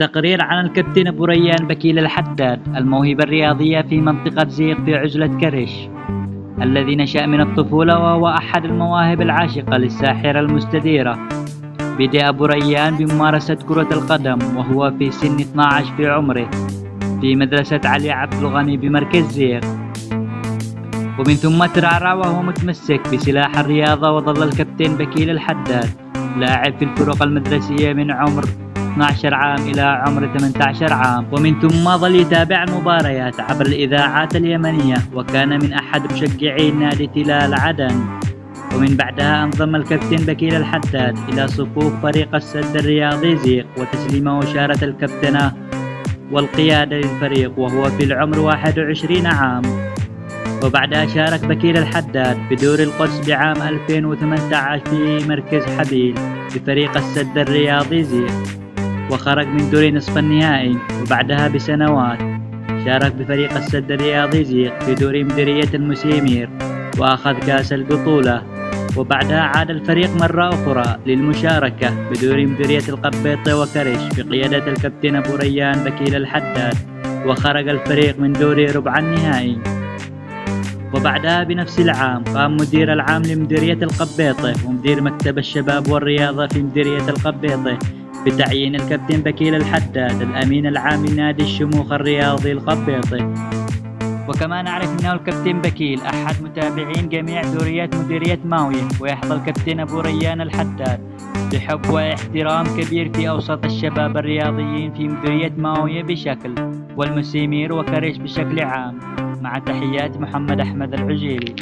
تقرير عن الكابتن أبو ريان بكيل الحداد الموهبة الرياضية في منطقة زيق في عزلة كرش، الذي نشأ من الطفولة وهو أحد المواهب العاشقة للساحرة المستديرة. بدأ أبو ريان بممارسة كرة القدم وهو في سن 12 في عمره في مدرسة علي عبد الغني بمركز زيق، ومن ثم ترعرع وهو متمسك بسلاح الرياضة، وظل الكابتن بكيل الحداد لاعب في الفرق المدرسية من عمر 12 عام إلى عمر 18 عام، ومن ثم ظل يتابع المباريات عبر الإذاعات اليمنية، وكان من أحد مشجعي نادي تلال عدن. ومن بعدها انضم الكابتن بكيل الحداد إلى صفوف فريق السد الرياضي زيق، وتسليمه شارة الكابتنة والقيادة للفريق وهو في العمر 21 عام. وبعدها شارك بكيل الحداد بدور القدس بعام 2018 في مركز حبيل بفريق السد الرياضي زيق، وخرج من دور نصف النهائي. وبعدها بسنوات شارك بفريق السد الرياضي زيق في دور مديرية المسيمير وأخذ كأس البطولة. وبعدها عاد الفريق مرة أخرى للمشاركة بدور مديرية القبيطة وكرش بقيادة الكابتن أبو ريان بكيل الحداد، وخرج الفريق من دور ربع النهائي. وبعدها بنفس العام قام مدير العام لمديرية القبيطة ومدير مكتب الشباب والرياضة في مديرية القبيطة بتعيين الكابتن بكيل الحداد الأمين العام لنادي الشموخ الرياضي القبيطي. وكما نعرف أنه الكابتن بكيل أحد متابعين جميع دوريات مديرية ماوية، ويحظى الكابتن أبو ريان الحداد بحب واحترام كبير في أوسط الشباب الرياضيين في مديرية ماوية بشكل، والمسيمير وكرش بشكل عام. مع تحيات محمد أحمد العجيلي.